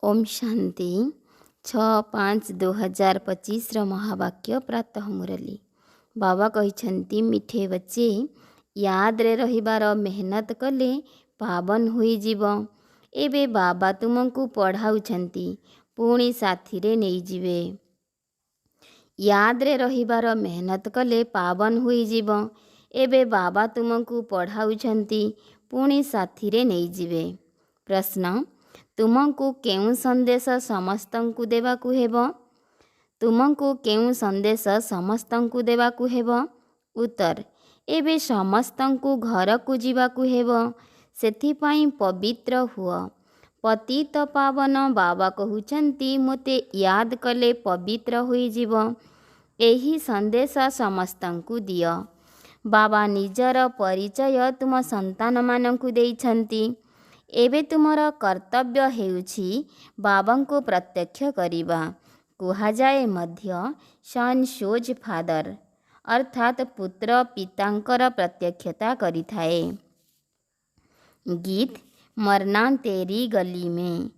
ओम शांति 6/5/2025 महावाक्य प्रातः मुरली। बाबा कहते मिठे बच्चे याद रे रहिबार मेहनत कले पावन होई जीव। एबे बाबा तुमको पढ़ाउछंती पुणी साथी रे नहीं जीवे। याद रे रहिबार मेहनत कले पावन होई जीव। एबे बाबा तुमको पढ़ाउछंती पुणी साथी रे नहीं जीवे। प्रश्न तुमको केउं संदेश समस्तंकु देवाकु हेब? तुमको केउं संदेश समस्तंकु देवाकु हेब? उत्तर एबे समस्तंकु घर को जीवाकु हेब। सेथिपाई पवित्र हुआ। पतित पावन बाबा कहउछंती मोते याद कले पवित्र होई जीव। एही संदेश समस्तंकु दियो। बाबा निजर परिचय तुम संतान मानंकु देइछंती। एबे तुमर कर्तव्य हेउछि बाबांको प्रत्यक्ष करिबा। कुहा जाए मध्य सन शोज फादर अर्थात पुत्र पितांकर प्रत्यक्षता करिथाए। गीत मरना तेरी गली में।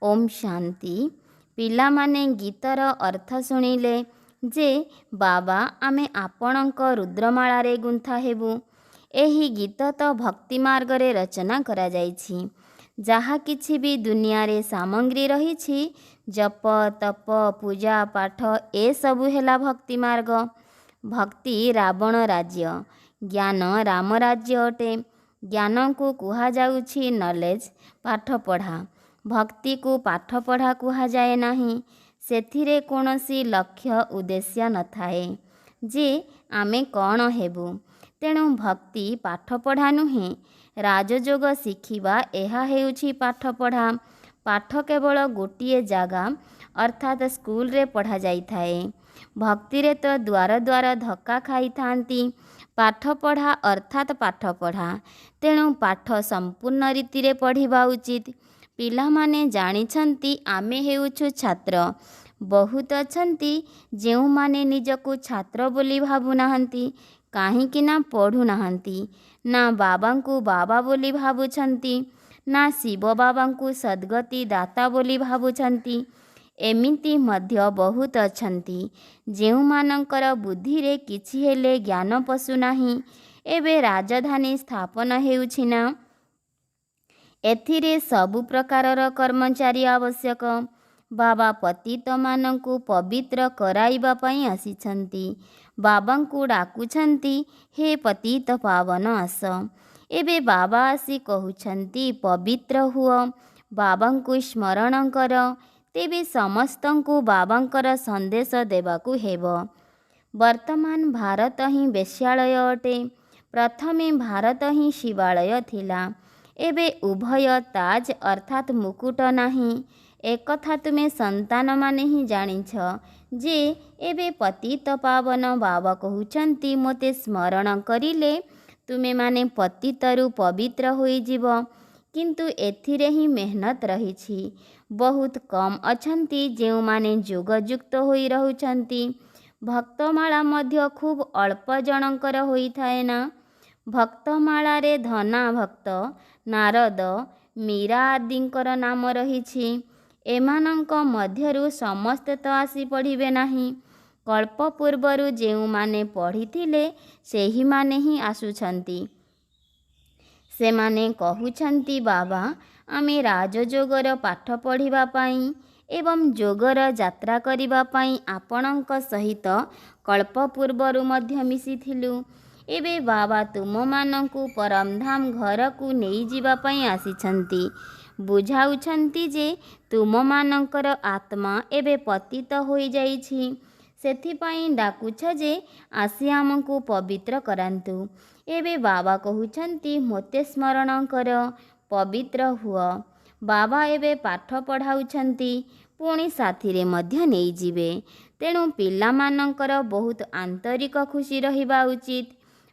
ओम शांति। पिला माने गीतर अर्थ सुनिले जे बाबा आमे आपणक रुद्रमाला रे गुंथा हेबु। एही गीत तो भक्ति मार्ग रे रचना करा जाइछि। जहा किछि भी दुनिया रे सामग्री रहिछि जप तप पूजा पाठ ए सबु हेला भक्ति मार्ग। भक्ति रावण राज्य, ज्ञान राम राज्य अटे। ज्ञान को कुहा जाउछि नॉलेज पाठ पढ़ा। भक्ति को पाठ पढ़ा कुहा जाए नाही। सेथिरे कोनोसी लक्ष्य उद्देश्य न थाए जे आमे कौन हेबु। तेणु भक्ति पाठ पढ़ा नुहे। राजयोग शिखिबा एहा हेउछि पाठ पढ़ा। पाठ केवल गोटिए जागा अर्थात स्कूल रे पढ़ा जाई थाए। भक्ति रे तो द्वार द्वार धक्का खाई थांती। पाठ पढ़ा अर्थात पाठ पढ़ा। तेणु पाठ संपूर्ण रीति रे पढ़िबा उचित। पिला माने जानिछंती आमे हेउछु छात्र। बहुत अछंती जेउ माने निजको छात्र बोली भाबु नाहंती। काहींकि ना पढ़ु नाहंती, ना बाबांकु बाबा बोली भाबुछंती, ना शिव बाबांकु सद्गति दाता बोली भाबुछंती। एमिति मध्य बहुत अछंती जेउ मानंकर बुद्धि रे किछि हेले ज्ञान पशु नाही। एबे राजधानी स्थापन हेउछि ना, एथिरे सबु प्रकारर कर्मचारी आवश्यक। बाबा पतित मानंकु पवित्र कराइबा पई आसिछंती। बाबांकु डाकुछंती हे पतित पावन आस। एबे बाबा आसी कहउछंती पवित्र हुओ, बाबांकु स्मरण कर। तेबे समस्तंकु बाबांकर संदेश देवाकु हेब। वर्तमान भारत ही वेश्यालय अटे। प्रथमे भारत ही शिवालय थिला। एबे उभय ताज अर्थात मुकुट नाही। एकथा तुमे संतान माने ही जानिछ जे एबे पतित पावन बाबा कहउछंती मोते स्मरण करिले तुमे माने पतितरु पवित्र होई जीव। किंतु एथिरे ही मेहनत रहिछि। बहुत कम अछंती जेउ माने योगयुक्त होई रहुछंती। भक्तमाला मध्य खूब अल्प जनकर होई थाए ना। भक्तमाला रे धना भक्त, नारद, मीरा आदिंकर नाम रहिछि। एमानंक मध्यरु समस्ते तो आसी पढ़िबे नाही। कल्प पूर्वरु जेउ माने पढ़िथिले सेही माने ही आसुछंती। से माने कहउछंती बाबा आमे राजयोगर पाठ पढ़िबा पाई एवं जोगर यात्रा करिबा पाई आपणंक सहित कल्प पूर्वरु मध्य मिसिथिलु। एबे बाबा तुम मानंकु परमधाम घर को नेई जीवा पाई आसिछंती। बुझाउछंती जे तुम मानंकर आत्मा एबे पतित होई जाइछि। सेथिपाई डाकुछ जे आसी आमको पवित्र करांतु। एबे बाबा कहउछंती मोते स्मरण कर, पवित्र हुओ। बाबा एबे पाठ पढ़ाउछंती पुणी साथी रे मध्य नेई जीवे। तेणु पिला मानंकर बहुत आंतरिक खुशी रहिबा उचित।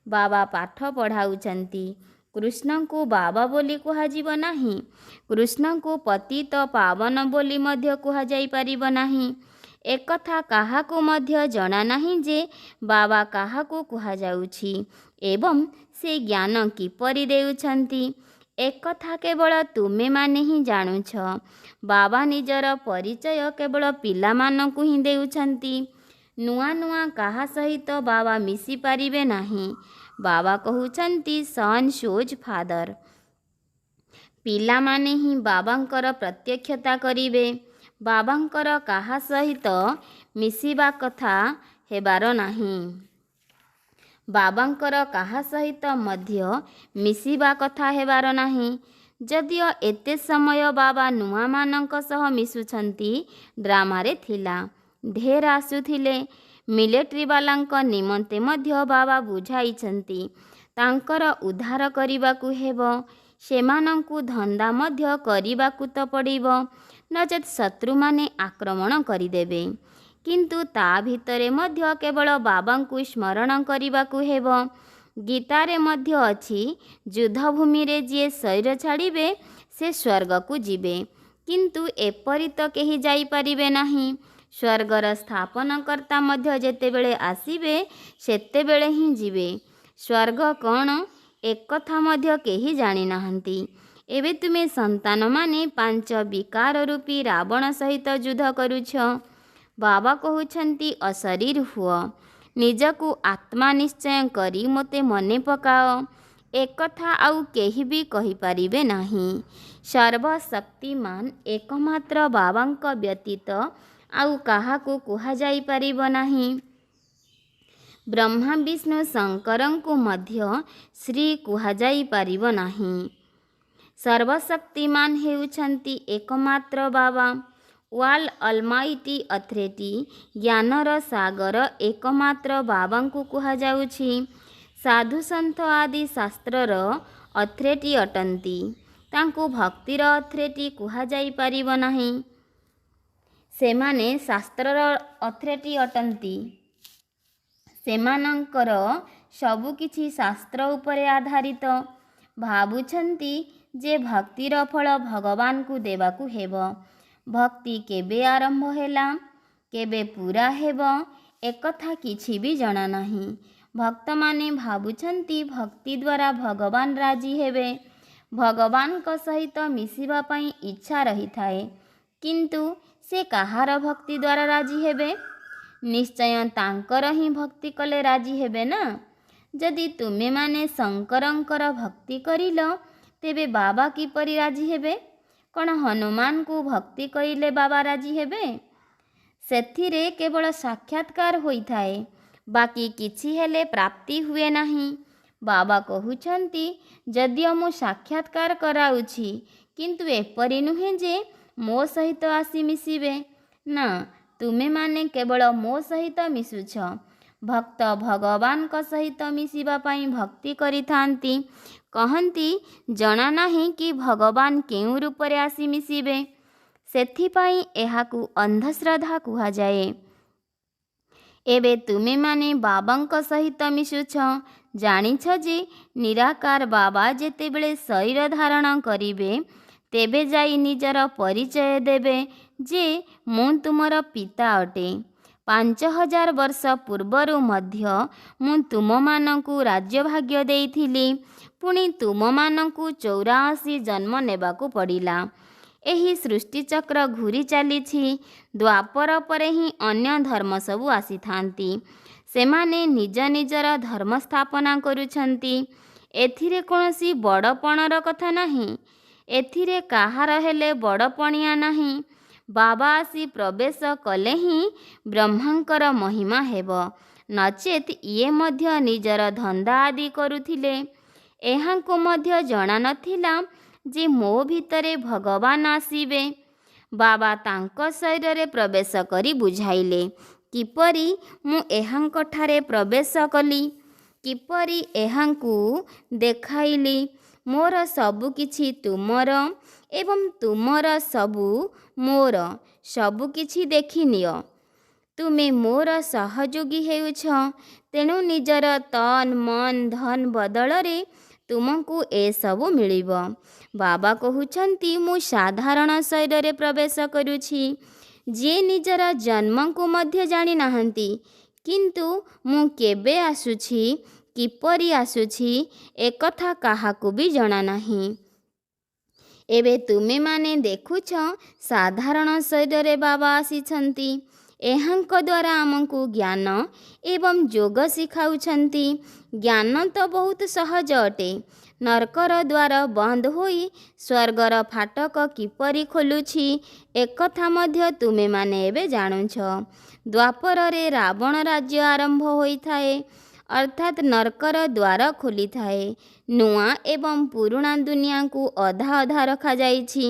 बाबा पाठ पढ़ाउछंती। कृष्ण को बाबा बोली कुहा जीव नाही। कृष्ण को पतित पावन बोली मध्य कुहा जाई परिब नाही। एकथा काहाकु मध्य जଣା नाही जे बाबा काहाकु कुहा जाउछि एवं से ज्ञान किपरि देउछंती। ଏକଥା କେବଳ ତୁମେମାନେ ହିଁ ଜାଣୁଛ। ବାବା ନିଜର ପରିଚୟ କେବଳ ପିଲାମାନଙ୍କୁ ହିଁ ଦେଉଛନ୍ତି। ନୂଆ ନୂଆ କାହା ସହିତ ବାବା ମିଶିପାରିବେ ନାହିଁ। ବାବା କହୁଛନ୍ତି ସନ୍ ଶୋଜ୍ ଫାଦର। ପିଲାମାନେ ହିଁ ବାବାଙ୍କର ପ୍ରତ୍ୟକ୍ଷତା କରିବେ। ବାବାଙ୍କର କାହା ସହିତ ମିଶିବା କଥା ହେବାର ନାହିଁ। ବାବାଙ୍କର କାହା ସହିତ ମଧ୍ୟ ମିଶିବା କଥା ହେବାର ନାହିଁ। ଯଦିଓ ଏତେ ସମୟ ବାବା ନୂଆମାନଙ୍କ ସହ ମିଶୁଛନ୍ତି, ଡ୍ରାମାରେ ଥିଲା। ଢେର ଆସୁଥିଲେ। ମିଲିଟାରୀବାଲାଙ୍କ ନିମନ୍ତେ ମଧ୍ୟ ବାବା ବୁଝାଇଛନ୍ତି ତାଙ୍କର ଉଦ୍ଧାର କରିବାକୁ ହେବ। ସେମାନଙ୍କୁ ଧନ୍ଦା ମଧ୍ୟ କରିବାକୁ ତ ପଡ଼ିବ, ନଚେତ୍ ଶତ୍ରୁମାନେ ଆକ୍ରମଣ କରିଦେବେ। କିନ୍ତୁ ତା ଭିତରେ ମଧ୍ୟ କେବଳ ବାବାଙ୍କୁ ସ୍ମରଣ କରିବାକୁ ହେବ। ଗୀତାରେ ମଧ୍ୟ ଅଛି, ଯୁଦ୍ଧଭୂମିରେ ଯିଏ ଶରୀର ଛାଡ଼ିବେ ସେ ସ୍ୱର୍ଗକୁ ଯିବେ। କିନ୍ତୁ ଏପରି ତ କେହି ଯାଇପାରିବେ ନାହିଁ। ସ୍ୱର୍ଗର ସ୍ଥାପନକର୍ତ୍ତା ମଧ୍ୟ ଯେତେବେଳେ ଆସିବେ ସେତେବେଳେ ହିଁ ଯିବେ। ସ୍ୱର୍ଗ କ'ଣ ଏକଥା ମଧ୍ୟ କେହି ଜାଣିନାହାନ୍ତି। ଏବେ ତୁମେ ସନ୍ତାନମାନେ 5 ବିକାର ରୂପୀ ରାବଣ ସହିତ ଯୁଦ୍ଧ କରୁଛ। ବାବା କହୁଛନ୍ତି ଅଶରୀର ହୁଅ, ନିଜକୁ ଆତ୍ମା ନିଶ୍ଚୟ କରି ମୋତେ ମନେ ପକାଅ। ଏକଥା ଆଉ କେହି ବି କହିପାରିବେ ନାହିଁ। ସର୍ବଶକ୍ତିମାନ ଏକମାତ୍ର ବାବାଙ୍କ ବ୍ୟତୀତ ଆଉ କାହାକୁ କୁହାଯାଇପାରିବ ନାହିଁ। ବ୍ରହ୍ମା ବିଷ୍ଣୁ ଶଙ୍କରଙ୍କୁ ମଧ୍ୟ ଶ୍ରୀ କୁହାଯାଇପାରିବ ନାହିଁ। ସର୍ବଶକ୍ତିମାନ ହେଉଛନ୍ତି ଏକମାତ୍ର ବାବା। ୱାଲ୍ ଅଲମାଇଟି ଅଥରିଟି, ଜ୍ଞାନର ସାଗର ଏକମାତ୍ର ବାବାଙ୍କୁ କୁହାଯାଉଛି। ସାଧୁସନ୍ଥ ଆଦି ଶାସ୍ତ୍ରର ଅଥରିଟି ଅଟନ୍ତି। ତାଙ୍କୁ ଭକ୍ତିର ଅଥରିଟି କୁହାଯାଇପାରିବ ନାହିଁ। ସେମାନେ ଶାସ୍ତ୍ରର ଅଥରିଟି ଅଟନ୍ତି। ସେମାନଙ୍କର ସବୁକିଛି ଶାସ୍ତ୍ର ଉପରେ ଆଧାରିତ। ଭାବୁଛନ୍ତି ଯେ ଭକ୍ତିର ଫଳ ଭଗବାନଙ୍କୁ ଦେବାକୁ ହେବ। ଭକ୍ତି କେବେ ଆରମ୍ଭ ହେଲା, କେବେ ପୂରା ହେବ, ଏକଥା କିଛି ବି ଜଣା ନାହିଁ। ଭକ୍ତମାନେ ଭାବୁଛନ୍ତି ଭକ୍ତି ଦ୍ୱାରା ଭଗବାନ ରାଜି ହେବେ। ଭଗବାନଙ୍କ ସହିତ ମିଶିବା ପାଇଁ ଇଚ୍ଛା ରହିଥାଏ। କିନ୍ତୁ ସେ କାହାର ଭକ୍ତି ଦ୍ୱାରା ରାଜି ହେବେ? ନିଶ୍ଚୟ ତାଙ୍କର ହିଁ ଭକ୍ତି କଲେ ରାଜି ହେବେ ନା। ଯଦି ତୁମେମାନେ ଶଙ୍କରଙ୍କର ଭକ୍ତି କରିଲ, ତେବେ ବାବା କିପରି ରାଜି ହେବେ? କ'ଣ ହନୁମାନଙ୍କୁ ଭକ୍ତି କରିଲେ ବାବା ରାଜି ହେବେ? ସେଥିରେ କେବଳ ସାକ୍ଷାତକାର ହୋଇଥାଏ, ବାକି କିଛି ହେଲେ ପ୍ରାପ୍ତି ହୁଏ ନାହିଁ। ବାବା କହୁଛନ୍ତି ଯଦିଓ ମୁଁ ସାକ୍ଷାତକାର କରାଉଛି, କିନ୍ତୁ ଏପରି ନୁହେଁ ଯେ ମୋ ସହିତ ଆସି ମିଶିବେ। ନା, ତୁମେମାନେ କେବଳ ମୋ ସହିତ ମିଶୁଛ। ଭକ୍ତ ଭଗବାନଙ୍କ ସହିତ ମିଶିବା ପାଇଁ ଭକ୍ତି କରିଥାନ୍ତି। କହନ୍ତି ଜଣା ନାହିଁ କି ଭଗବାନ କେଉଁ ରୂପରେ ଆସି ମିଶିବେ। ସେଥିପାଇଁ ଏହାକୁ ଅନ୍ଧଶ୍ରଦ୍ଧା କୁହାଯାଏ। ଏବେ ତୁମେମାନେ ବାବାଙ୍କ ସହିତ ମିଶୁଛ। ଜାଣିଛ ଯେ ନିରାକାର ବାବା ଯେତେବେଳେ ଶରୀର ଧାରଣ କରିବେ, ତେବେ ଯାଇ ନିଜର ପରିଚୟ ଦେବେ ଯେ ମୁଁ ତୁମର ପିତା ଅଟେ। 5000 ବର୍ଷ ପୂର୍ବରୁ ମଧ୍ୟ ମୁଁ ତୁମମାନଙ୍କୁ ରାଜ୍ୟଭାଗ୍ୟ ଦେଇଥିଲି। ପୁଣି ତୁମମାନଙ୍କୁ 84 ଜନ୍ମ ନେବାକୁ ପଡ଼ିଲା। ଏହି ସୃଷ୍ଟିଚକ୍ର ଘୂରି ଚାଲିଛି। ଦ୍ୱାପର ପରେ ହିଁ ଅନ୍ୟ ଧର୍ମ ସବୁ ଆସିଥାନ୍ତି। ସେମାନେ ନିଜ ନିଜର ଧର୍ମ ସ୍ଥାପନା କରୁଛନ୍ତି। ଏଥିରେ କୌଣସି ବଡ଼ପଣର କଥା ନାହିଁ। ଏଥିରେ କାହାର ହେଲେ ବଡ଼ପଣିଆ ନାହିଁ। ବାବା ଆସି ପ୍ରବେଶ କଲେ ହିଁ ବ୍ରହ୍ମାଙ୍କର ମହିମା ହେବ, ନଚେତ୍ ଇଏ ମଧ୍ୟ ନିଜର ଧନ୍ଦା ଆଦି କରୁଥିଲେ। ଏହାଙ୍କୁ ମଧ୍ୟ ଜଣା ନଥିଲା ଯେ ମୋ ଭିତରେ ଭଗବାନ ଆସିବେ। ବାବା ତାଙ୍କ ଶରୀରରେ ପ୍ରବେଶ କରି ବୁଝାଇଲେ କିପରି ମୁଁ ଏହାଙ୍କଠାରେ ପ୍ରବେଶ କଲି, କିପରି ଏହାଙ୍କୁ ଦେଖାଇଲି ମୋର ସବୁକିଛି ତୁମର ଏବଂ ତୁମର ସବୁ ମୋର। ସବୁକିଛି ଦେଖିନିଅ। ତୁମେ ମୋର ସହଯୋଗୀ ହେଉଛ, ତେଣୁ ନିଜର ତନ୍ ମନ୍ ଧନ ବଦଳରେ ତୁମକୁ ଏସବୁ ମିଳିବ। ବାବା କହୁଛନ୍ତି ମୁଁ ସାଧାରଣ ଶରୀରରେ ପ୍ରବେଶ କରୁଛି। ଯିଏ ନିଜର ଜନ୍ମକୁ ମଧ୍ୟ ଜାଣିନାହାନ୍ତି, କିନ୍ତୁ ମୁଁ କେବେ ଆସୁଛି, କିପରି ଆସୁଛି, ଏକଥା କାହାକୁ ବି ଜଣା ନାହିଁ। ଏବେ ତୁମେମାନେ ଦେଖୁଛ ସାଧାରଣ ଶରୀରରେ ବାବା ଆସିଛନ୍ତି। ଏହାଙ୍କ ଦ୍ୱାରା ଆମକୁ ଜ୍ଞାନ ଏବଂ ଯୋଗ ଶିଖାଉଛନ୍ତି। ଜ୍ଞାନ ତ ବହୁତ ସହଜ ଅଟେ। ନର୍କର ଦ୍ୱାର ବନ୍ଦ ହୋଇ ସ୍ୱର୍ଗର ଫାଟକ କିପରି ଖୋଲୁଛି ଏକଥା ମଧ୍ୟ ତୁମେମାନେ ଏବେ ଜାଣୁଛ। ଦ୍ୱାପରରେ ରାବଣ ରାଜ୍ୟ ଆରମ୍ଭ ହୋଇଥାଏ, ଅର୍ଥାତ୍ ନର୍କର ଦ୍ୱାର ଖୋଲିଥାଏ। ନୂଆ ଏବଂ ପୁରୁଣା ଦୁନିଆକୁ ଅଧା ଅଧା ରଖାଯାଇଛି।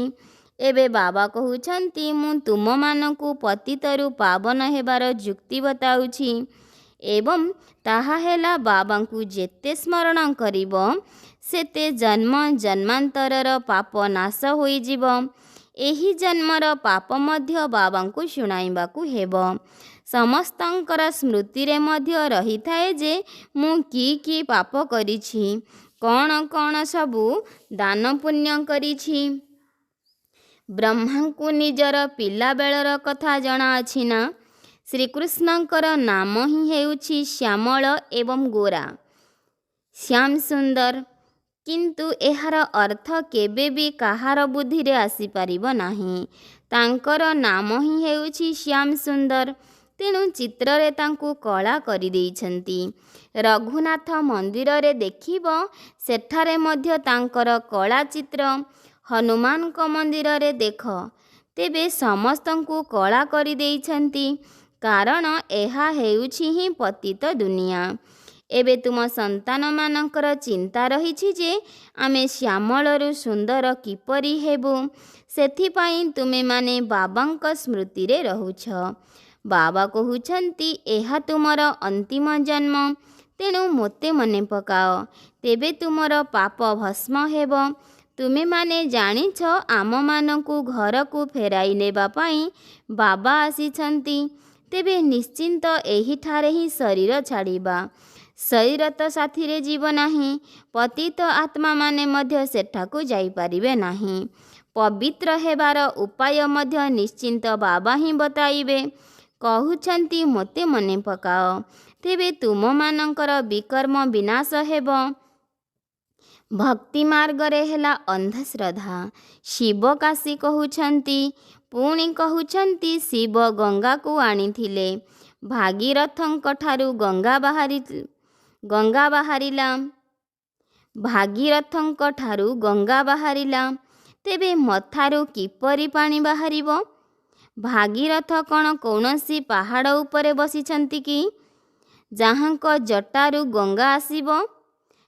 ଏବେ ବାବା କହୁଛନ୍ତି, ମୁଁ ତୁମମାନଙ୍କୁ ପତିତରୁ ପାବନ ହେବାର ଯୁକ୍ତି ବତାଉଛି ଏବଂ ତାହା ହେଲା ବାବାଙ୍କୁ ଯେତେ ସ୍ମରଣ କରିବ ସେତେ ଜନ୍ମ ଜନ୍ମାନ୍ତରର ପାପ ନାଶ ହୋଇଯିବ। ଏହି ଜନ୍ମର ପାପ ମଧ୍ୟ ବାବାଙ୍କୁ ଶୁଣାଇବାକୁ ହେବ। ସମସ୍ତଙ୍କର ସ୍ମୃତିରେ ମଧ୍ୟ ରହିଥାଏ ଯେ ମୁଁ କି ପାପ କରିଛି, କ'ଣ କ'ଣ ସବୁ ଦାନ ପୁଣ୍ୟ କରିଛି। ବ୍ରହ୍ମାଙ୍କୁ ନିଜର ପିଲାବେଳର କଥା ଜଣାଅଛି ନା? ଶ୍ରୀକୃଷ୍ଣଙ୍କର ନାମ ହିଁ ହେଉଛି ଶ୍ୟାମଳ ଏବଂ ଗୋରା, ଶ୍ୟାମ ସୁନ୍ଦର। କିନ୍ତୁ ଏହାର ଅର୍ଥ କେବେ ବି କାହାର ବୁଦ୍ଧିରେ ଆସିପାରିବ ନାହିଁ। ତାଙ୍କର ନାମ ହିଁ ହେଉଛି ଶ୍ୟାମ ସୁନ୍ଦର, ତେଣୁ ଚିତ୍ରରେ ତାଙ୍କୁ କଳା କରିଦେଇଛନ୍ତି। ରଘୁନାଥ ମନ୍ଦିରରେ ଦେଖିବ, ସେଠାରେ ମଧ୍ୟ ତାଙ୍କର କଳା ଚିତ୍ର। ହନୁମାନଙ୍କ ମନ୍ଦିରରେ ଦେଖ, ତେବେ ସମସ୍ତଙ୍କୁ କଳା କରିଦେଇଛନ୍ତି, କାରଣ ଏହା ହେଉଛି ହିଁ ପତିତ ଦୁନିଆ। ଏବେ ତୁମ ସନ୍ତାନମାନଙ୍କର ଚିନ୍ତା ରହିଛି ଯେ ଆମେ ଶ୍ୟାମଳରୁ ସୁନ୍ଦର କିପରି ହେବୁ। ସେଥିପାଇଁ ତୁମେମାନେ ବାବାଙ୍କ ସ୍ମୃତିରେ ରହୁଛ। ବାବା କହୁଛନ୍ତି, ଏହା ତୁମର ଅନ୍ତିମ ଜନ୍ମ, ତେଣୁ ମୋତେ ମନେ ପକାଅ, ତେବେ ତୁମର ପାପ ଭସ୍ମ ହେବ। ତୁମେମାନେ ଜାଣିଛ ଆମମାନଙ୍କୁ ଘରକୁ ଫେରାଇ ନେବା ପାଇଁ ବାବା ଆସିଛନ୍ତି। ତେବେ ନିଶ୍ଚିନ୍ତ ଏହିଠାରେ ହିଁ ଶରୀର ଛାଡ଼ିବା। ଶରୀର ତ ସାଥିରେ ଯିବ ନାହିଁ। ପତିତ ଆତ୍ମାମାନେ ମଧ୍ୟ ସେଠାକୁ ଯାଇପାରିବେ ନାହିଁ। ପବିତ୍ର ହେବାର ଉପାୟ ମଧ୍ୟ ନିଶ୍ଚିନ୍ତ ବାବା ହିଁ ବତାଇବେ। କହୁଛନ୍ତି, ମୋତେ ମନେ ପକାଅ, ତେବେ ତୁମମାନଙ୍କର ବିକର୍ମ ବିନାଶ ହେବ। ଭକ୍ତି ମାର୍ଗରେ ହେଲା ଅନ୍ଧଶ୍ରଦ୍ଧା। ଶିବ କାଶୀ କହୁଛନ୍ତି, ପୁଣି କହୁଛନ୍ତି ଶିବ ଗଙ୍ଗାକୁ ଆଣିଥିଲେ। ଭାଗୀରଥଙ୍କ ଠାରୁ ଗଙ୍ଗା ବାହାରିଲା, ତେବେ ମଥାରୁ କିପରି ପାଣି ବାହାରିବ? ଭାଗୀରଥ କ'ଣ କୌଣସି ପାହାଡ଼ ଉପରେ ବସିଛନ୍ତି କି, ଯାହାଙ୍କ ଜଟାରୁ ଗଙ୍ଗା ଆସିବ?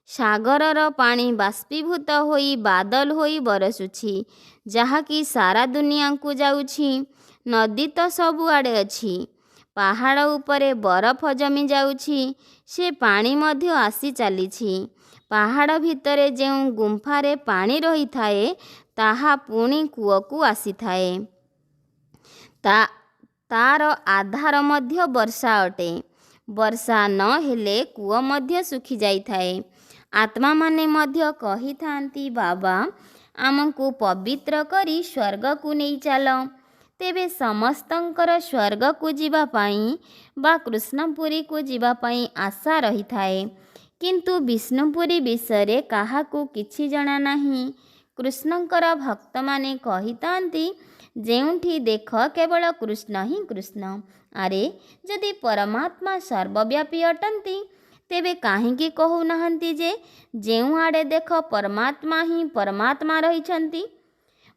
ସାଗରର ପାଣି ବାଷ୍ପୀଭୂତ ହୋଇ ବାଦଲ ହୋଇ ବରସୁଛି, ଯାହାକି ସାରା ଦୁନିଆକୁ ଯାଉଛି। ନଦୀ ତ ସବୁଆଡ଼େ ଅଛି। ପାହାଡ଼ ଉପରେ ବରଫ ଜମି ଯାଉଛି, ସେ ପାଣି ମଧ୍ୟ ଆସି ଚାଲିଛି। ପାହାଡ଼ ଭିତରେ ଯେଉଁ ଗୁମ୍ଫାରେ ପାଣି ରହିଥାଏ, ତାହା ପୁଣି କୂଅକୁ ଆସିଥାଏ। ତାର ଆଧାର ମଧ୍ୟ ବର୍ଷା ଅଟେ। ବର୍ଷା ନ ହେଲେ କୂଅ ମଧ୍ୟ ଶୁଖିଯାଇଥାଏ। ଆତ୍ମାମାନେ ମଧ୍ୟ କହିଥାନ୍ତି, ବାବା ଆମକୁ ପବିତ୍ର କରି ସ୍ୱର୍ଗକୁ ନେଇ ଚାଲ। ତେବେ ସମସ୍ତଙ୍କର ସ୍ୱର୍ଗକୁ ଯିବା ପାଇଁ ବା କୃଷ୍ଣପୁରୀକୁ ଯିବା ପାଇଁ ଆଶା ରହିଥାଏ, କିନ୍ତୁ ବିଷ୍ଣୁପୁରୀ ବିଷୟରେ କାହାକୁ କିଛି ଜଣା ନାହିଁ। କୃଷ୍ଣଙ୍କର ଭକ୍ତମାନେ କହିଥାନ୍ତି, ଯେଉଁଠି ଦେଖ କେବଳ କୃଷ୍ଣ ହିଁ କୃଷ୍ଣ। ଆରେ, ଯଦି ପରମାତ୍ମା ସର୍ବବ୍ୟାପୀ ଅଟନ୍ତି, ତେବେ କାହିଁକି କହୁନାହାନ୍ତି ଯେ ଯେଉଁଆଡ଼େ ଦେଖ ପରମାତ୍ମା ହିଁ ପରମାତ୍ମା ରହିଛନ୍ତି?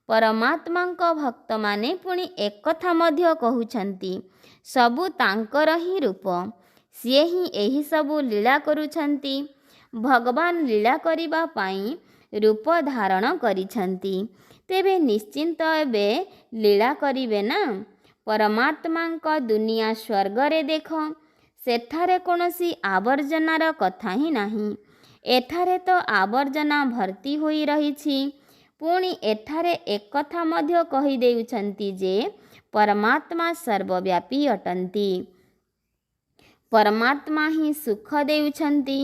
ପରମାତ୍ମାଙ୍କ ଭକ୍ତମାନେ ପୁଣି ଏକଥା ମଧ୍ୟ କହୁଛନ୍ତି, ସବୁ ତାଙ୍କର ହିଁ ରୂପ, ସିଏ ହିଁ ଏହିସବୁ ଲୀଳା କରୁଛନ୍ତି। ଭଗବାନ ଲୀଳା କରିବା ପାଇଁ ରୂପ ଧାରଣ କରିଛନ୍ତି, ତେବେ ନିଶ୍ଚିନ୍ତ ଏବେ ଲୀଳା କରିବେ ନା। ପରମାତ୍ମାଙ୍କ ଦୁନିଆ ସ୍ୱର୍ଗରେ ଦେଖ, ସେଠାରେ କୌଣସି ଆବର୍ଜନାର କଥା ହିଁ ନାହିଁ। ଏଠାରେ ତ ଆବର୍ଜନା ଭର୍ତ୍ତି ହୋଇ ରହିଛି। ପୁଣି ଏଠାରେ ଏକଥା ମଧ୍ୟ କହିଦେଉଛନ୍ତି ଯେ ପରମାତ୍ମା ସର୍ବବ୍ୟାପୀ ଅଟନ୍ତି। ପରମାତ୍ମା ହିଁ ସୁଖ ଦେଉଛନ୍ତି।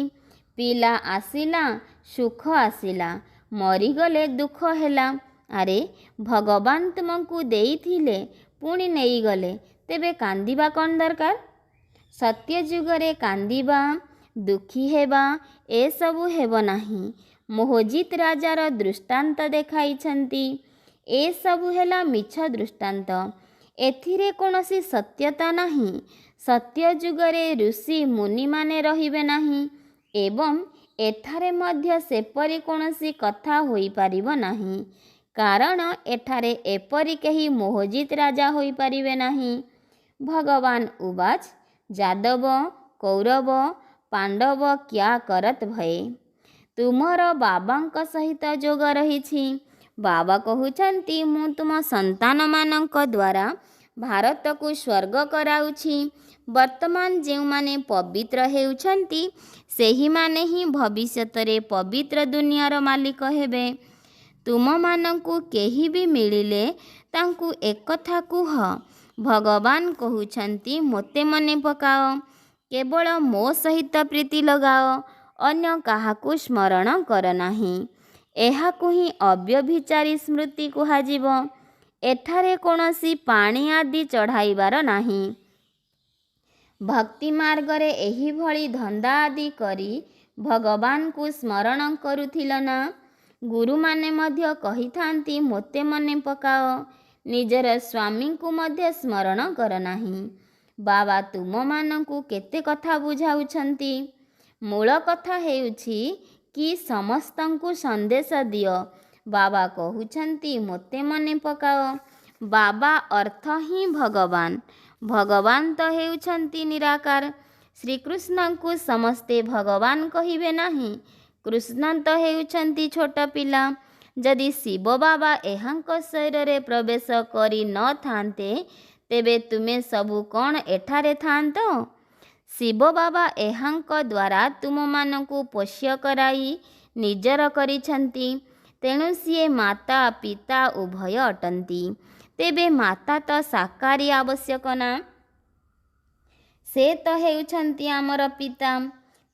ପିଲା ଆସିଲା, ସୁଖ ଆସିଲା, ମରିଗଲେ ଦୁଃଖ ହେଲା। ଆରେ, ଭଗବାନ ତୁମକୁ ଦେଇଥିଲେ, ପୁଣି ନେଇଗଲେ, ତେବେ କାନ୍ଦିବା କ'ଣ ଦରକାର? ସତ୍ୟ ଯୁଗରେ କାନ୍ଦିବା, ଦୁଃଖୀ ହେବା, ଏସବୁ ହେବ ନାହିଁ। ମୋହଜିତ ରାଜାର ଦୃଷ୍ଟାନ୍ତ ଦେଖାଇଛନ୍ତି। ଏସବୁ ହେଲା ମିଛ ଦୃଷ୍ଟାନ୍ତ। ଏଥିରେ କୌଣସି ସତ୍ୟତା ନାହିଁ। ସତ୍ୟ ଯୁଗରେ ଋଷି ମୁନିମାନେ ରହିବେ ନାହିଁ ଏବଂ ଏଠାରେ ମଧ୍ୟ ସେପରି କୌଣସି କଥା ହୋଇପାରିବ ନାହିଁ, କାରଣ ଏଠାରେ ଏପରି କେହି ମୋହଜିତ ରାଜା ହୋଇପାରିବେ ନାହିଁ। ଭଗବାନ ଉବାଚ ଯାଦବ କୌରବ ପାଣ୍ଡବ କ୍ୟା କରତ ଭୟେ। ତୁମର ବାବାଙ୍କ ସହିତ ଯୋଗ ରହିଛି। ବାବା କହୁଛନ୍ତି ମୁଁ ତୁମ ସନ୍ତାନମାନଙ୍କ ଦ୍ୱାରା ଭାରତକୁ ସ୍ୱର୍ଗ କରାଉଛି। ବର୍ତ୍ତମାନ ଯେଉଁମାନେ ପବିତ୍ର ହେଉଛନ୍ତି ସେହିମାନେ ହିଁ ଭବିଷ୍ୟତରେ ପବିତ୍ର ଦୁନିଆର ମାଲିକ ହେବେ। ତୁମମାନଙ୍କୁ କେହି ବି ମିଳିଲେ ତାଙ୍କୁ ଏକଥା କୁହ, ଭଗବାନ କହୁଛନ୍ତି ମୋତେ ମନେ ପକାଅ, କେବଳ ମୋ ସହିତ ପ୍ରୀତି ଲଗାଅ, ଅନ୍ୟ କାହାକୁ ସ୍ମରଣ କର ନାହିଁ। ଏହାକୁ ହିଁ ଅବ୍ୟଭିଚାରୀ ସ୍ମୃତି କୁହାଯିବ। ଏଠାରେ କୌଣସି ପାଣି ଆଦି ଚଢ଼ାଇବାର ନାହିଁ। ଭକ୍ତି ମାର୍ଗରେ ଏହିଭଳି ଧନ୍ଦା ଆଦି କରି ଭଗବାନଙ୍କୁ ସ୍ମରଣ କରୁଥିଲ ନା? ଗୁରୁମାନେ ମଧ୍ୟ କହିଥାନ୍ତି ମୋତେ ମନେ ପକାଅ, ନିଜର ସ୍ୱାମୀଙ୍କୁ ମଧ୍ୟ ସ୍ମରଣ କର ନାହିଁ। ବାବା ତୁମମାନଙ୍କୁ କେତେ କଥା ବୁଝାଉଛନ୍ତି। ମୂଳ କଥା ହେଉଛି କି ସମସ୍ତଙ୍କୁ ସନ୍ଦେଶ ଦିଅ। ବାବା କହୁଛନ୍ତି ମୋତେ ମନେ ପକାଅ। ବାବା ଅର୍ଥ ହିଁ ଭଗବାନ। ଭଗବାନ ତ ହେଉଛନ୍ତି ନିରାକାର। ଶ୍ରୀକୃଷ୍ଣଙ୍କୁ ସମସ୍ତେ ଭଗବାନ କହିବେ ନାହିଁ। କୃଷ୍ଣ ତ ହେଉଛନ୍ତି ଛୋଟ ପିଲା। ଯଦି ଶିବ ବାବା ଏହାଙ୍କ ଶରୀରରେ ପ୍ରବେଶ କରିନଥାନ୍ତେ ତେବେ ତୁମେ ସବୁ କ'ଣ ଏଠାରେ ଥାଆନ୍ତ? ଶିବ ବାବା ଏହାଙ୍କ ଦ୍ୱାରା ତୁମମାନଙ୍କୁ ପୋଷ୍ୟ କରାଇ ନିଜର କରିଛନ୍ତି। ତେଣୁ ସିଏ ମାତା ପିତା ଉଭୟ ଅଟନ୍ତି। ତେବେ ମାତା ତ ସାକାରୀ ଆବଶ୍ୟକ ନା? ସେ ତ ହେଉଛନ୍ତି ଆମର ପିତା।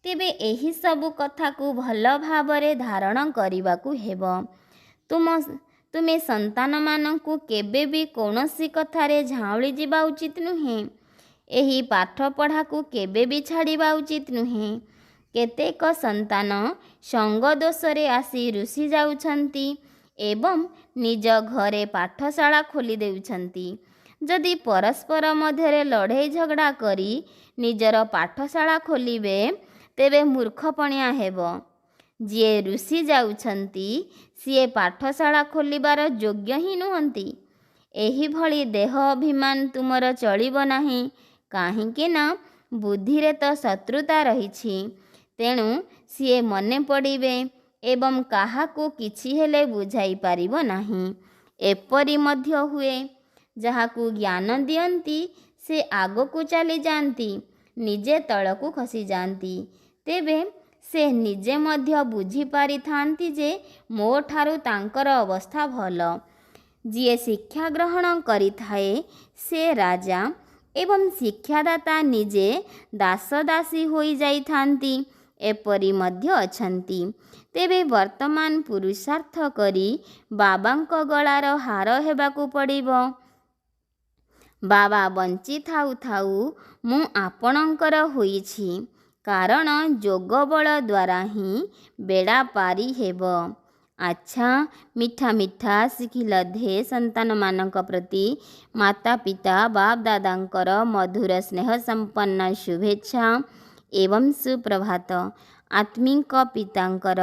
ତେବେ ଏହି ସବୁ କଥାକୁ ଭଲ ଭାବରେ ଧାରଣ କରିବାକୁ ହେବ। ତୁମେ ସନ୍ତାନମାନଙ୍କୁ କେବେ ବି କୌଣସି କଥାରେ ଝାଉଁଳି ଯିବା ଉଚିତ ନୁହେଁ। ଏହି ପାଠପଢ଼ାକୁ କେବେ ବି ଛାଡ଼ିବା ଉଚିତ ନୁହେଁ। କେତେକ ସନ୍ତାନ ସଙ୍ଗ ଦୋଷରେ ଆସି ରୁଷି ଯାଉଛନ୍ତି ଏବଂ ନିଜ ଘରେ ପାଠଶାଳା ଖୋଲି ଦେଉଛନ୍ତି। ଯଦି ପରସ୍ପର ମଧ୍ୟରେ ଲଢ଼େଇ ଝଗଡ଼ା କରି ନିଜର ପାଠଶାଳା ଖୋଲିବେ ତେବେ ମୂର୍ଖପଣିଆ ହେବ। ଯିଏ ରୁଷି ଯାଉଛନ୍ତି ସିଏ ପାଠଶାଳା ଖୋଲିବାର ଯୋଗ୍ୟ ହିଁ ନୁହନ୍ତି। ଏହିଭଳି ଦେହ ଅଭିମାନ ତୁମର ଚଳିବ ନାହିଁ। କାହିଁକି ନା ବୁଦ୍ଧିରେ ତ ଶତ୍ରୁତା ରହିଛି। ତେଣୁ ସିଏ ମନେ ପଡ଼ିବେ ଏବଂ କାହାକୁ କିଛି ହେଲେ ବୁଝାଇ ପାରିବ ନାହିଁ। ଏପରି ମଧ୍ୟ ହୁଏ, ଯାହାକୁ ଜ୍ଞାନ ଦିଅନ୍ତି ସେ ଆଗକୁ ଚାଲିଯାଆନ୍ତି, ନିଜେ ତଳକୁ ଖସିଯାଆନ୍ତି। ତେବେ ସେ ନିଜେ ମଧ୍ୟ ବୁଝିପାରିଥାନ୍ତି ଯେ ମୋ ଠାରୁ ତାଙ୍କର ଅବସ୍ଥା ଭଲ। ଯିଏ ଶିକ୍ଷା ଗ୍ରହଣ କରିଥାଏ ସେ ରାଜା ଏବଂ ଶିକ୍ଷାଦାତା ନିଜେ ଦାସଦାସୀ ହୋଇଯାଇଥାନ୍ତି। ଏପରି ମଧ୍ୟ ଅଛନ୍ତି। ତେବେ ବର୍ତ୍ତମାନ ପୁରୁଷାର୍ଥ କରି ବାବାଙ୍କ ଗଳାର ହାର ହେବାକୁ ପଡ଼ିବ। ବାବା ବଞ୍ଚିଥାଉ ଥାଉ ମୁଁ ଆପଣଙ୍କର ହୋଇଛି, କାରଣ ଯୋଗ ବଳ ଦ୍ୱାରା ହିଁ ବେଡ଼ା ପାରି ହେବ। ଆଚ୍ଛା, ମିଠା ମିଠା ଶିଖିଲ ଧେ ସନ୍ତାନମାନଙ୍କ ପ୍ରତି ମାତା ପିତା ବାପ ଦାଦାଙ୍କର ମଧୁର ସ୍ନେହ ସମ୍ପନ୍ନ ଶୁଭେଚ୍ଛା ଏବଂ ସୁପ୍ରଭାତ। ଆତ୍ମିକ ପିତାଙ୍କର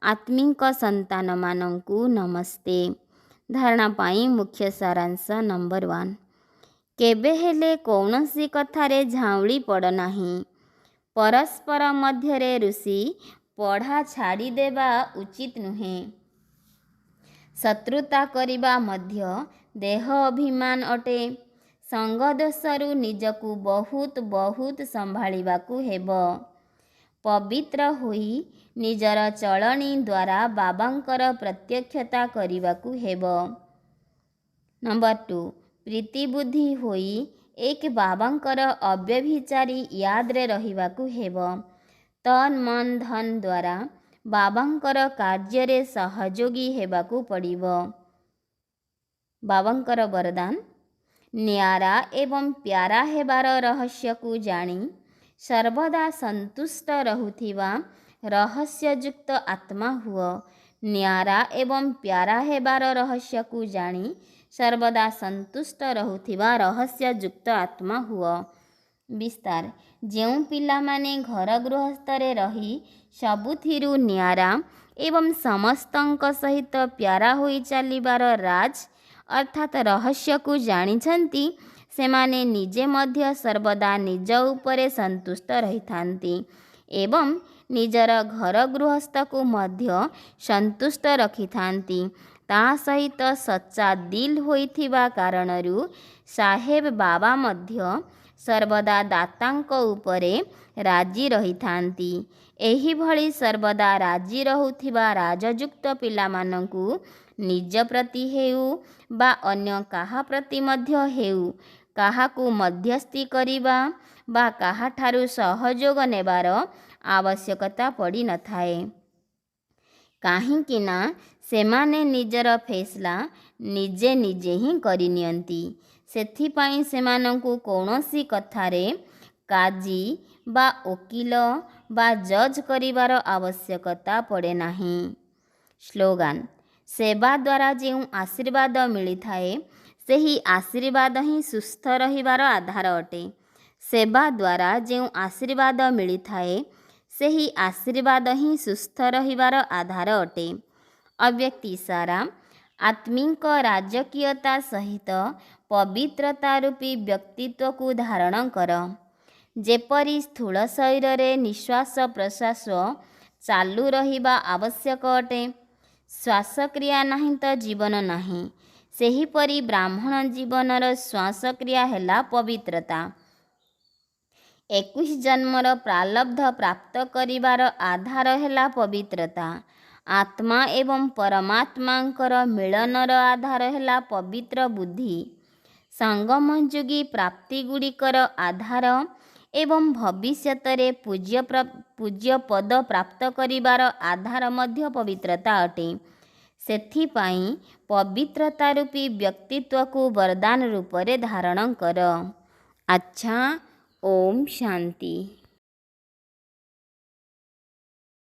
ଆତ୍ମିକ ସନ୍ତାନମାନଙ୍କୁ ନମସ୍ତେ। ଧାରଣା ପାଇଁ ମୁଖ୍ୟ ସାରାଂଶ ନମ୍ବର 1। କେବେ ହେଲେ କୌଣସି କଥାରେ ଝାଉଁଳି ପଡ଼ ନାହିଁ। ପରସ୍ପର ମଧ୍ୟରେ ରୁଷି ପଢ଼ା ଛାଡ଼ିଦେବା ଉଚିତ ନୁହେଁ। ଶତ୍ରୁତା କରିବା ମଧ୍ୟ ଦେହ ଅଭିମାନ ଅଟେ। ସଙ୍ଗ ଦୋଷରୁ ନିଜକୁ ବହୁତ ସମ୍ଭାଳିବାକୁ ହେବ। ପବିତ୍ର ହୋଇ ନିଜର ଚଳଣି ଦ୍ୱାରା ବାବାଙ୍କର ପ୍ରତ୍ୟକ୍ଷତା କରିବାକୁ ହେବ। ନମ୍ବର 2। ପ୍ରୀତି ବୁଦ୍ଧି ହୋଇ ଏକ ବାବାଙ୍କର ଅବ୍ୟଭିଚାରୀ ୟାଦରେ ରହିବାକୁ ହେବ। ତନ୍ ମନ ଧନ ଦ୍ୱାରା ବାବାଙ୍କର କାର୍ଯ୍ୟରେ ସହଯୋଗୀ ହେବାକୁ ପଡ଼ିବ। ବାବାଙ୍କର ବରଦାନ, ନ୍ୟାରା ଏବଂ ପ୍ୟାରା ହେବାର ରହସ୍ୟକୁ ଜାଣି ସର୍ବଦା ସନ୍ତୁଷ୍ଟ ରହୁଥିବା ରହସ୍ୟଯୁକ୍ତ ଆତ୍ମା ହୁଅ। ନ୍ୟାରା ଏବଂ ପ୍ୟାରା ହେବାର ରହସ୍ୟକୁ ଜାଣି ସର୍ବଦା ସନ୍ତୁଷ୍ଟ ରହୁଥିବା ରହସ୍ୟଯୁକ୍ତ ଆତ୍ମା ହୁଅ। ବିସ୍ତାର। ଯେଉଁ ପିଲାମାନେ ଘର ଗୃହସ୍ଥରେ ରହି ସବୁଥିରୁ ନ୍ୟାରା ଏବଂ ସମସ୍ତଙ୍କ ସହିତ ପ୍ୟାରା ହୋଇ ଚାଲିବାର ରାଜ ଅର୍ଥାତ୍ ରହସ୍ୟକୁ ଜାଣିଛନ୍ତି, ସେମାନେ ନିଜେ ମଧ୍ୟ ସର୍ବଦା ନିଜ ଉପରେ ସନ୍ତୁଷ୍ଟ ରହିଥାନ୍ତି ଏବଂ ନିଜର ଘର ଗୃହସ୍ଥକୁ ମଧ୍ୟ ସନ୍ତୁଷ୍ଟ ରଖିଥାନ୍ତି। ତା ସହିତ ସଚ୍ଚା ଦିଲ୍ ହୋଇଥିବା କାରଣରୁ ସାହେବ ବାବା ମଧ୍ୟ ସର୍ବଦା ଦାତାଙ୍କ ଉପରେ ରାଜି ରହିଥାନ୍ତି। ଏହିଭଳି ସର୍ବଦା ରାଜି ରହୁଥିବା ରାଜଯୁକ୍ତ ପିଲାମାନଙ୍କୁ ନିଜ ପ୍ରତି ହେଉ ବା ଅନ୍ୟ କାହା ପ୍ରତି ମଧ୍ୟ ହେଉ କାହାକୁ ମଧ୍ୟସ୍ଥି କରିବା ବା କାହାଠାରୁ ସହଯୋଗ ନେବାର ଆବଶ୍ୟକତା ପଡ଼ିନଥାଏ, କାହିଁକି ନା ସେମାନେ ନିଜର ଫେସଲା ନିଜେ ନିଜେ ହିଁ କରିନିଅନ୍ତି। ସେଥିପାଇଁ ସେମାନଙ୍କୁ କୌଣସି କଥାରେ କାଜି ବା ଓକିଲ ବା ଜଜ୍ କରିବାର ଆବଶ୍ୟକତା ପଡ଼େ ନାହିଁ। ସ୍ଲୋଗାନ। ସେବା ଦ୍ୱାରା ଯେଉଁ ଆଶୀର୍ବାଦ ମିଳିଥାଏ, ସେହି ଆଶୀର୍ବାଦ ହିଁ ସୁସ୍ଥ ରହିବାର ଆଧାର ଅଟେ। ସେବା ଦ୍ୱାରା ଯେଉଁ ଆଶୀର୍ବାଦ ମିଳିଥାଏ, ସେହି ଆଶୀର୍ବାଦ ହିଁ ସୁସ୍ଥ ରହିବାର ଆଧାର ଅଟେ। ଅବ୍ୟକ୍ତି ସାରା। ଆତ୍ମିକ ରାଜକୀୟତା ସହିତ ପବିତ୍ରତା ରୂପୀ ବ୍ୟକ୍ତିତ୍ୱକୁ ଧାରଣ କର। ଯେପରି ସ୍ଥୂଳ ଶରୀରରେ ନିଶ୍ୱାସ ପ୍ରଶ୍ୱାସ ଚାଲୁ ରହିବା ଆବଶ୍ୟକ ଅଟେ, ଶ୍ୱାସକ୍ରିୟା ନାହିଁ ତ ଜୀବନ ନାହିଁ, ସେହିପରି ବ୍ରାହ୍ମଣ ଜୀବନର ଶ୍ୱାସକ୍ରିୟା ହେଲା ପବିତ୍ରତା। 21 ଜନ୍ମର ପ୍ରାରବ୍ଧ ପ୍ରାପ୍ତ କରିବାର ଆଧାର ହେଲା ପବିତ୍ରତା। ଆତ୍ମା ଏବଂ ପରମାତ୍ମାଙ୍କର ମିଳନର ଆଧାର ହେଲା ପବିତ୍ର ବୁଦ୍ଧି। ସଙ୍ଗମଯୋଗୀ ପ୍ରାପ୍ତିଗୁଡ଼ିକର ଆଧାର ଏବଂ ଭବିଷ୍ୟତରେ ପୂଜ୍ୟ ପଦ ପ୍ରାପ୍ତ କରିବାର ଆଧାର ମଧ୍ୟ ପବିତ୍ରତା ଅଟେ। ସେଥିପାଇଁ ପବିତ୍ରତା ରୂପୀ ବ୍ୟକ୍ତିତ୍ୱକୁ ବରଦାନ ରୂପରେ ଧାରଣ କର। ଆଚ୍ଛା। ଓମ୍ ଶାନ୍ତି।